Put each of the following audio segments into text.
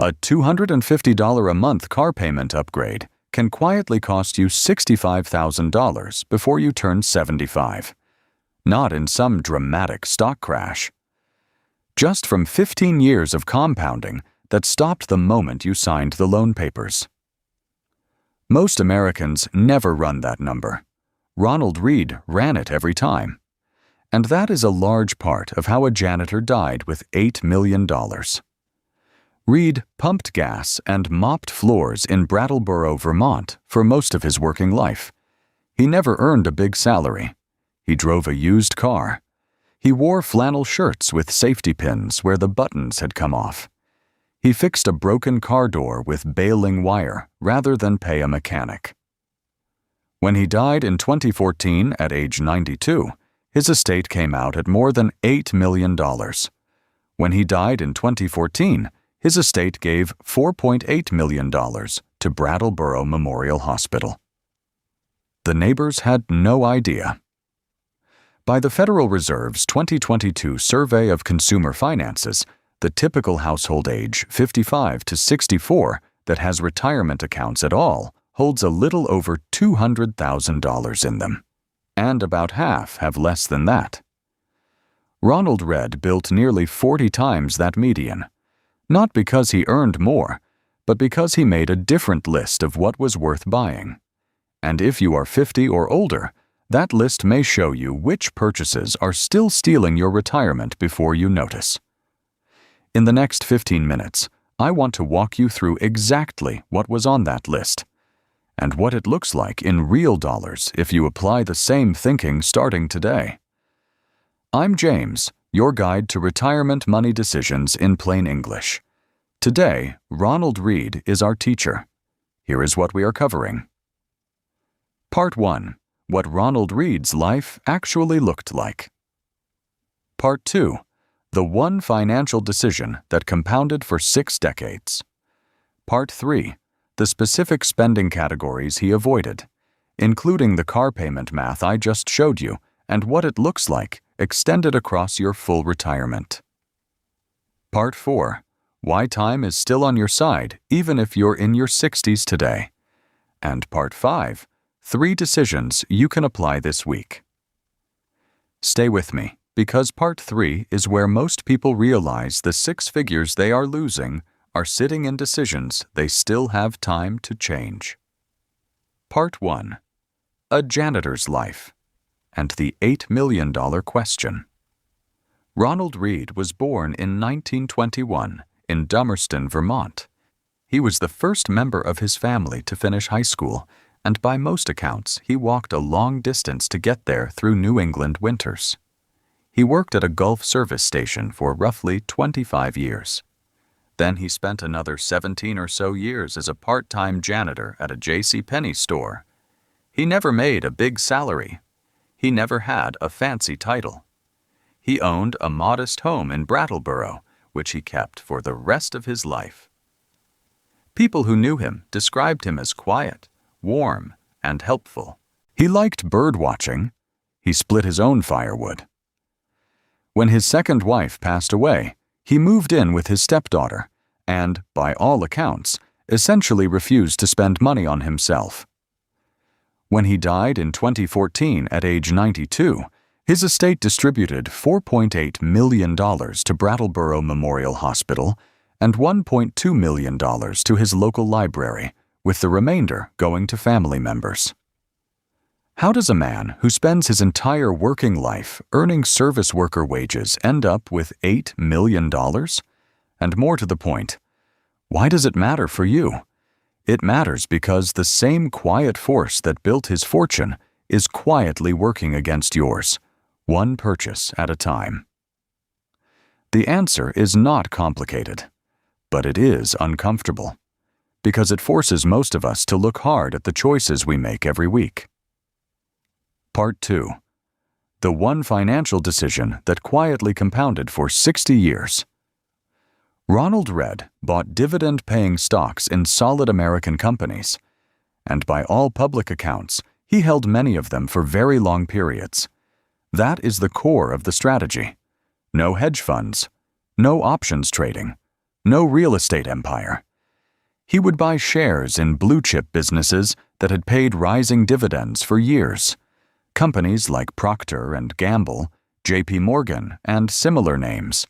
A $250 a month car payment upgrade can quietly cost you $65,000 before you turn 75. Not in some dramatic stock crash. Just from 15 years of compounding that stopped the moment you signed the loan papers. Most Americans never run that number. Ronald Read ran it every time. And that is a large part of how a janitor died with $8 million. Read pumped gas and mopped floors in Brattleboro, Vermont for most of his working life. He never earned a big salary. He drove a used car. He wore flannel shirts with safety pins where the buttons had come off. He fixed a broken car door with baling wire rather than pay a mechanic. When he died in 2014 at age 92, his estate came out at more than $8 million. When he died in 2014, his estate gave $4.8 million to Brattleboro Memorial Hospital. The neighbors had no idea. By the Federal Reserve's 2022 Survey of Consumer Finances, the typical household age, 55 to 64, that has retirement accounts at all, holds a little over $200,000 in them, and about half have less than that. Ronald Read built nearly 40 times that median, not because he earned more, but because he made a different list of what was worth buying. And if you are 50 or older, that list may show you which purchases are still stealing your retirement before you notice. In the next 15 minutes, I want to walk you through exactly what was on that list, and what it looks like in real dollars if you apply the same thinking starting today. I'm James, your guide to retirement money decisions in plain English. Today, Ronald Read is our teacher. Here is what we are covering. Part 1. What Ronald Read's life actually looked like. Part 2. The one financial decision that compounded for 6 decades. Part 3. The specific spending categories he avoided, including the car payment math I just showed you and what it looks like extended across your full retirement. Part 4. Why time is still on your side even if you're in your 60s today. And Part 5. 3 decisions you can apply this week. Stay with me, because Part 3 is where most people realize the 6 figures they are losing are sitting in decisions they still have time to change. Part 1. A janitor's life, and the $8 million question. Ronald Read was born in 1921 in Dummerston, Vermont. He was the first member of his family to finish high school, and by most accounts, he walked a long distance to get there through New England winters. He worked at a Gulf service station for roughly 25 years. Then he spent another 17 or so years as a part-time janitor at a JCPenney store. He never made a big salary. He never had a fancy title. He owned a modest home in Brattleboro, which he kept for the rest of his life. People who knew him described him as quiet, warm, and helpful. He liked bird watching. He split his own firewood. When his second wife passed away, he moved in with his stepdaughter and, by all accounts, essentially refused to spend money on himself. When he died in 2014 at age 92, his estate distributed $4.8 million to Brattleboro Memorial Hospital and $1.2 million to his local library, with the remainder going to family members. How does a man who spends his entire working life earning service worker wages end up with $8 million? And more to the point, why does it matter for you? It matters because the same quiet force that built his fortune is quietly working against yours, one purchase at a time. The answer is not complicated, but it is uncomfortable, because it forces most of us to look hard at the choices we make every week. Part 2. The one financial decision that quietly compounded for 60 years. Ronald Read bought dividend-paying stocks in solid American companies, and by all public accounts, he held many of them for very long periods. That is the core of the strategy. No hedge funds, no options trading, no real estate empire. He would buy shares in blue-chip businesses that had paid rising dividends for years. Companies like Procter & Gamble, J.P. Morgan, and similar names.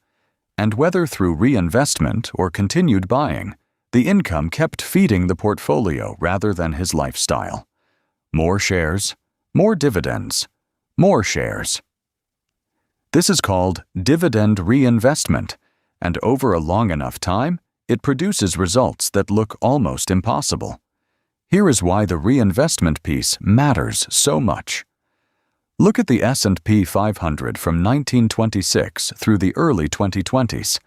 And whether through reinvestment or continued buying, the income kept feeding the portfolio rather than his lifestyle. More shares, more dividends, more shares. This is called dividend reinvestment, and over a long enough time, it produces results that look almost impossible. Here is why the reinvestment piece matters so much. Look at the S&P 500 from 1926 through the early 2020s,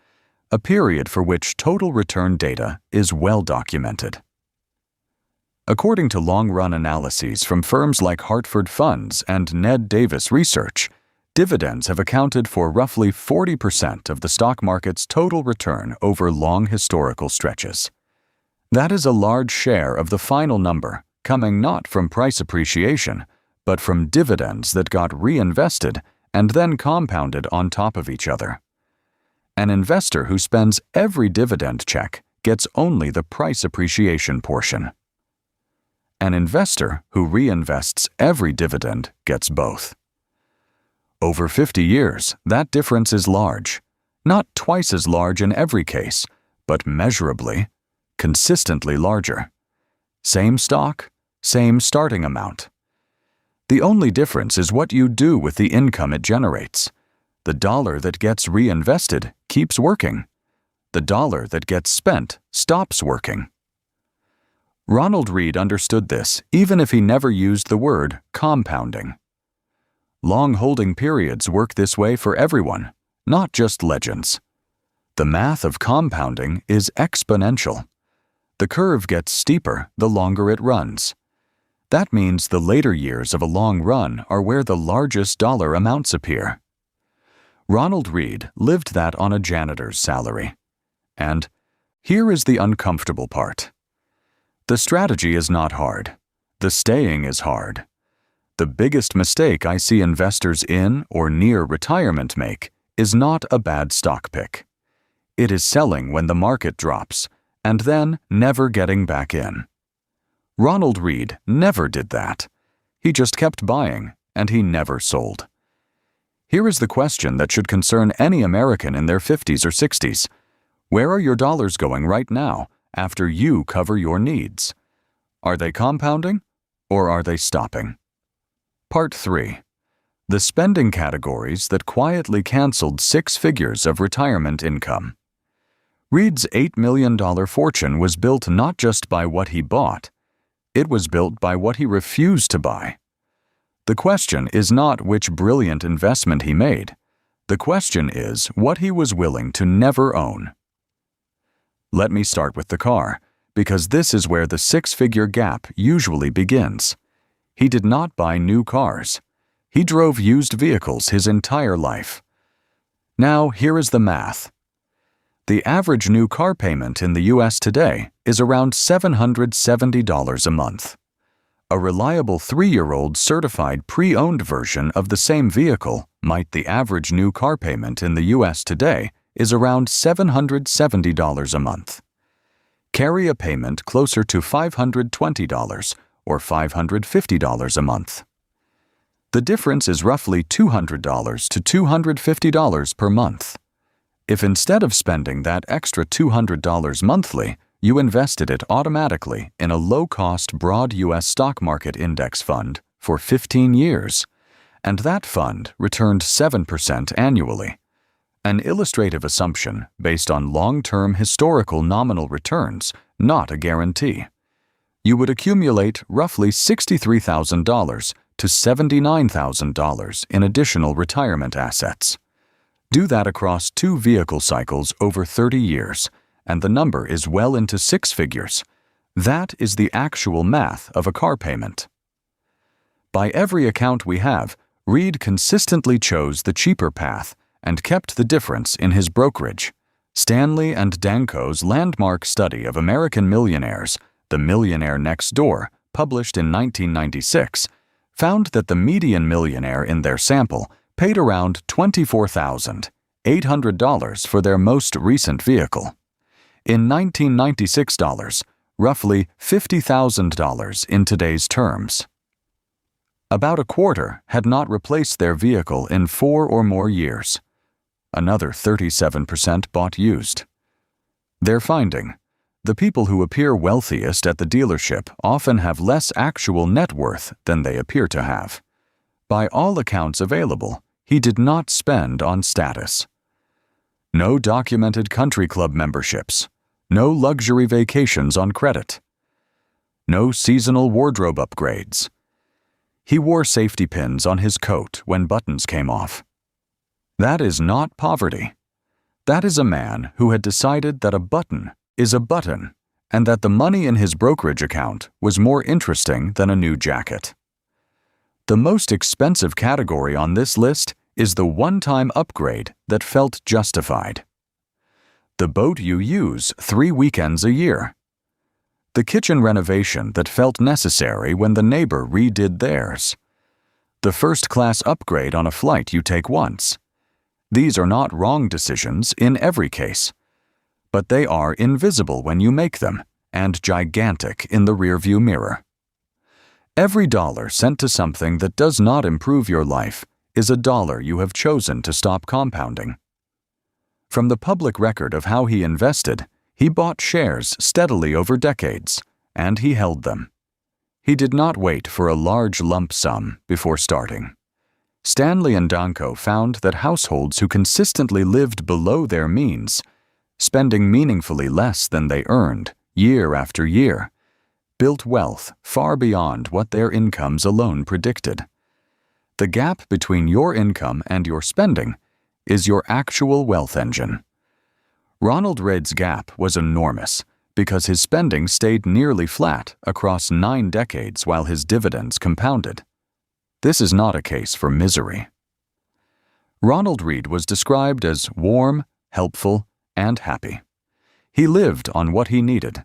a period for which total return data is well documented. According to long-run analyses from firms like Hartford Funds and Ned Davis Research, dividends have accounted for roughly 40% of the stock market's total return over long historical stretches. That is a large share of the final number, coming not from price appreciation, but from dividends that got reinvested and then compounded on top of each other. An investor who spends every dividend check gets only the price appreciation portion. An investor who reinvests every dividend gets both. Over 50 years, that difference is large. Not twice as large in every case, but measurably, consistently larger. Same stock, same starting amount. The only difference is what you do with the income it generates. The dollar that gets reinvested keeps working. The dollar that gets spent stops working. Ronald Read understood this even if he never used the word compounding. Long holding periods work this way for everyone, not just legends. The math of compounding is exponential. The curve gets steeper the longer it runs. That means the later years of a long run are where the largest dollar amounts appear. Ronald Read lived that on a janitor's salary. And here is the uncomfortable part. The strategy is not hard. The staying is hard. The biggest mistake I see investors in or near retirement make is not a bad stock pick. It is selling when the market drops, and then never getting back in. Ronald Read never did that. He just kept buying, and he never sold. Here is the question that should concern any American in their 50s or 60s. Where are your dollars going right now after you cover your needs? Are they compounding, or are they stopping? Part 3. The spending categories that quietly canceled 6 figures of retirement income. Read's $8 million fortune was built not just by what he bought. It was built by what he refused to buy. The question is not which brilliant investment he made. The question is what he was willing to never own. Let me start with the car, because this is where the 6-figure gap usually begins. He did not buy new cars. He drove used vehicles his entire life. Now, here is the math. The average new car payment in the U.S. today is around $770 a month. A reliable 3-year-old certified pre-owned version of the same vehicle might the average new car payment in the U.S. today is around $770 a month. Carry a payment closer to $520 or $550 a month. The difference is roughly $200 to $250 per month. If instead of spending that extra $200 monthly, you invested it automatically in a low-cost broad U.S. stock market index fund for 15 years, and that fund returned 7% annually, an illustrative assumption based on long-term historical nominal returns, not a guarantee, you would accumulate roughly $63,000 to $79,000 in additional retirement assets. Do that across 2 vehicle cycles over 30 years, and the number is well into 6 figures. That is the actual math of a car payment. By every account we have, Read consistently chose the cheaper path and kept the difference in his brokerage. Stanley and Danko's landmark study of American millionaires, The Millionaire Next Door, published in 1996, found that the median millionaire in their sample paid around $24,800 for their most recent vehicle. In 1996 dollars, roughly $50,000 in today's terms. About a quarter had not replaced their vehicle in 4 or more years. Another 37% bought used. Their finding: the people who appear wealthiest at the dealership often have less actual net worth than they appear to have. By all accounts available, he did not spend on status. No documented country club memberships. No luxury vacations on credit. No seasonal wardrobe upgrades. He wore safety pins on his coat when buttons came off. That is not poverty. That is a man who had decided that a button is a button and that the money in his brokerage account was more interesting than a new jacket. The most expensive category on this list is the one-time upgrade that felt justified. The boat you use 3 weekends a year. The kitchen renovation that felt necessary when the neighbor redid theirs. The first-class upgrade on a flight you take once. These are not wrong decisions in every case, but they are invisible when you make them and gigantic in the rearview mirror. Every dollar sent to something that does not improve your life is a dollar you have chosen to stop compounding. From the public record of how he invested, he bought shares steadily over decades, and he held them. He did not wait for a large lump sum before starting. Stanley and Danko found that households who consistently lived below their means, spending meaningfully less than they earned year after year, built wealth far beyond what their incomes alone predicted. The gap between your income and your spending is your actual wealth engine. Ronald Read's gap was enormous because his spending stayed nearly flat across 9 decades while his dividends compounded. This is not a case for misery. Ronald Read was described as warm, helpful, and happy. He lived on what he needed.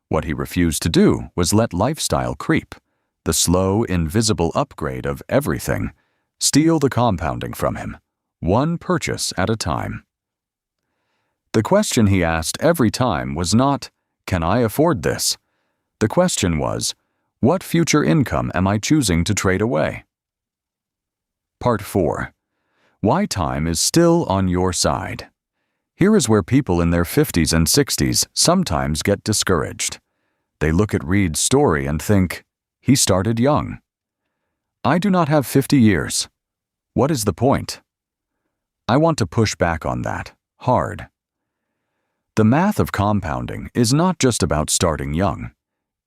What he refused to do was let lifestyle creep, the slow, invisible upgrade of everything, steal the compounding from him, one purchase at a time. The question he asked every time was not, "Can I afford this?" The question was, "What future income am I choosing to trade away?" Part 4. Why time is still on your side. Here is where people in their 50s and 60s sometimes get discouraged. They look at Read's story and think, he started young. I do not have 50 years. What is the point? I want to push back on that, hard. The math of compounding is not just about starting young.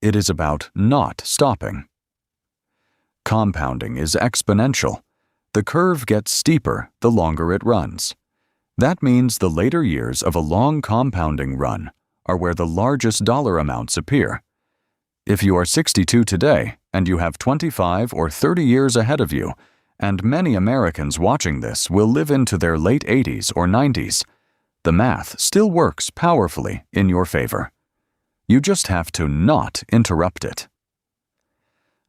It is about not stopping. Compounding is exponential. The curve gets steeper the longer it runs. That means the later years of a long compounding run are where the largest dollar amounts appear. If you are 62 today and you have 25 or 30 years ahead of you, and many Americans watching this will live into their late 80s or 90s, the math still works powerfully in your favor. You just have to not interrupt it.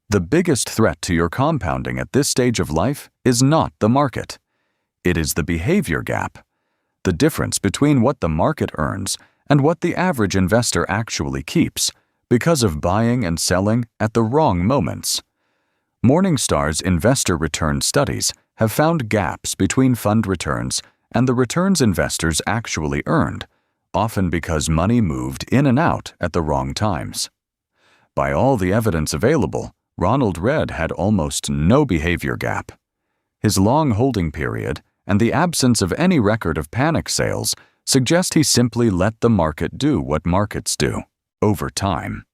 The biggest threat to your compounding at this stage of life is not the market. It is the behavior gap, the difference between what the market earns and what the average investor actually keeps because of buying and selling at the wrong moments. Morningstar's investor return studies have found gaps between fund returns and the returns investors actually earned, often because money moved in and out at the wrong times. By all the evidence available, Ronald Read had almost no behavior gap. His long holding period and the absence of any record of panic sales suggest he simply let the market do what markets do, over time.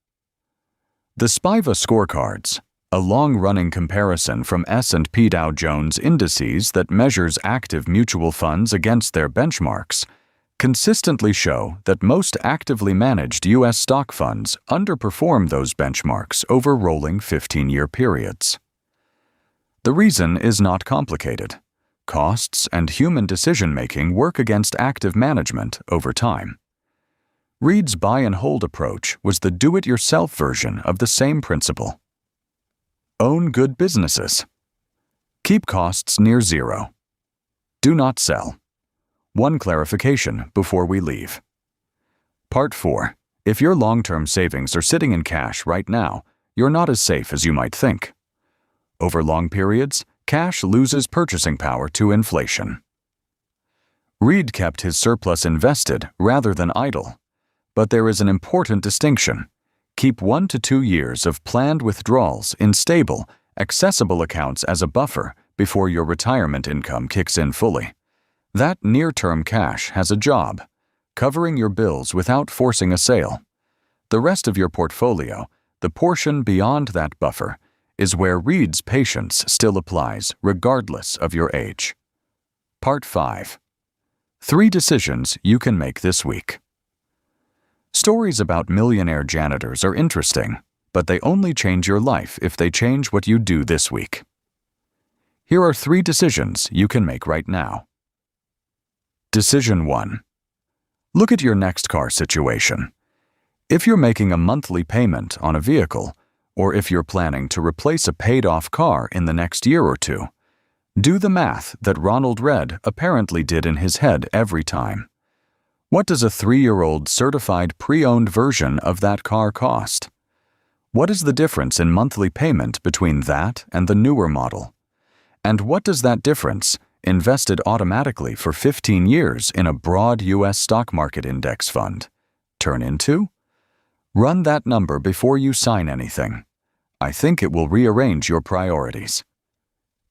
The SPIVA scorecards, a long-running comparison from S&P Dow Jones indices that measures active mutual funds against their benchmarks, consistently show that most actively managed U.S. stock funds underperform those benchmarks over rolling 15-year periods. The reason is not complicated. Costs and human decision-making work against active management over time. Read's buy-and-hold approach was the do-it-yourself version of the same principle. Own good businesses. Keep costs near zero. Do not sell. One clarification before we leave. Part 4. If your long-term savings are sitting in cash right now, you're not as safe as you might think. Over long periods, cash loses purchasing power to inflation. Read kept his surplus invested rather than idle. But there is an important distinction. Keep 1 to 2 years of planned withdrawals in stable, accessible accounts as a buffer before your retirement income kicks in fully. That near-term cash has a job, covering your bills without forcing a sale. The rest of your portfolio, the portion beyond that buffer, is where Read's patience still applies regardless of your age. Part 5. 3 decisions you can make this week. Stories about millionaire janitors are interesting, but they only change your life if they change what you do this week. Here are 3 decisions you can make right now. Decision 1. Look at your next car situation. If you're making a monthly payment on a vehicle, or if you're planning to replace a paid-off car in the next year or 2, do the math that Ronald Read apparently did in his head every time. What does a 3-year-old certified pre-owned version of that car cost? What is the difference in monthly payment between that and the newer model? And what does that difference, invested automatically for 15 years in a broad U.S. stock market index fund, turn into? Run that number before you sign anything. I think it will rearrange your priorities.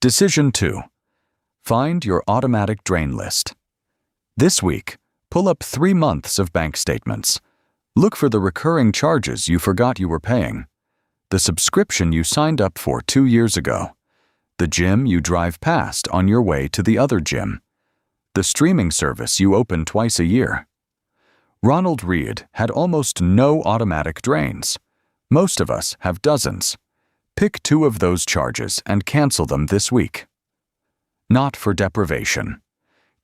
Decision 2. Find your automatic drain list. This week, pull up 3 months of bank statements. Look for the recurring charges you forgot you were paying. The subscription you signed up for 2 years ago. The gym you drive past on your way to the other gym. The streaming service you open twice a year. Ronald Read had almost no automatic drains. Most of us have dozens. Pick 2 of those charges and cancel them this week. Not for deprivation.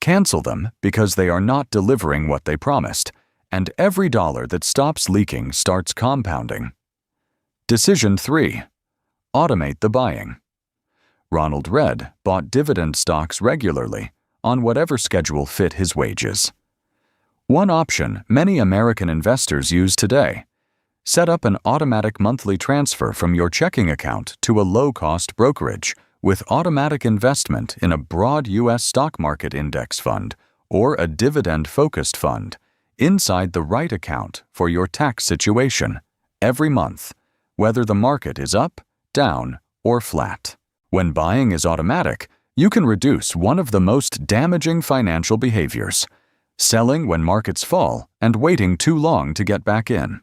Cancel them because they are not delivering what they promised, and every dollar that stops leaking starts compounding. Decision 3. Automate the buying. Ronald Read bought Dividend stocks regularly, on whatever schedule fit his wages. One option many American investors use today: set up an automatic monthly transfer from your checking account to a low-cost brokerage with automatic investment in a broad U.S. stock market index fund or a dividend-focused fund inside the right account for your tax situation every month, whether the market is up, down, or flat. When buying is automatic, you can reduce one of the most damaging financial behaviors: selling when markets fall and waiting too long to get back in.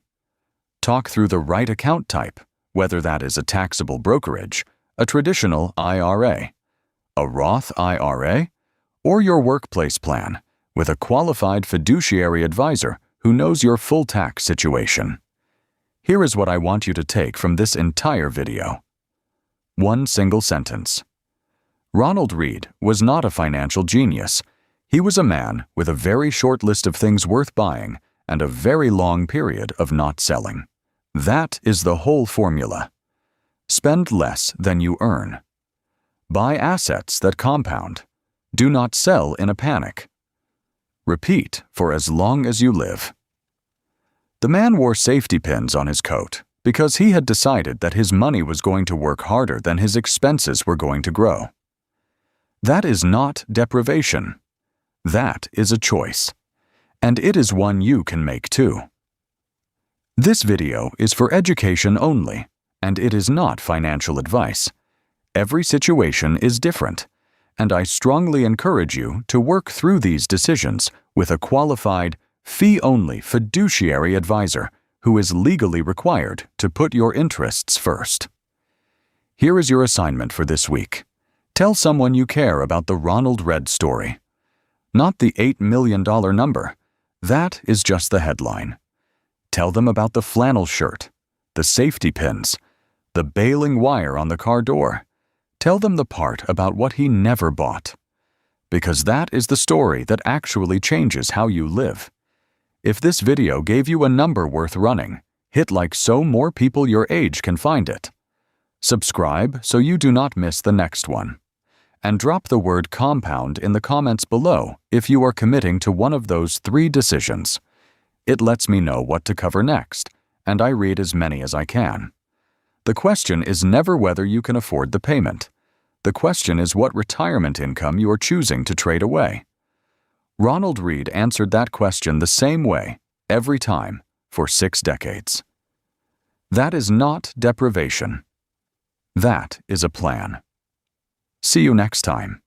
Talk through the right account type, whether that is a taxable brokerage, a traditional IRA, a Roth IRA, or your workplace plan with a qualified fiduciary advisor who knows your full tax situation. Here is what I want you to take from this entire video. 1 single sentence. Ronald Read was not a financial genius. He was a man with a very short list of things worth buying and a very long period of not selling. That is the whole formula. Spend less than you earn. Buy assets that compound. Do not sell in a panic. Repeat for as long as you live. The man wore safety pins on his coat because he had decided that his money was going to work harder than his expenses were going to grow. That is not deprivation. That is a choice. And it is one you can make too. This video is for education only, and it is not financial advice. Every situation is different, and I strongly encourage you to work through these decisions with a qualified, fee-only fiduciary advisor who is legally required to put your interests first. Here is your assignment for this week. Tell someone you care about the Ronald Read story. Not the $8 million number. That is just the headline. Tell them about the flannel shirt, the safety pins, the baling wire on the car door. Tell them the part about what he never bought. Because that is the story that actually changes how you live. If this video gave you a number worth running, hit like so more people your age can find it. Subscribe so you do not miss the next one. And drop the word compound in the comments below if you are committing to one of those 3 decisions. It lets me know what to cover next, and I read as many as I can. The question is never whether you can afford the payment. The question is what retirement income you are choosing to trade away. Ronald Read answered that question the same way, every time, for 6 decades. That is not deprivation. That is a plan. See you next time.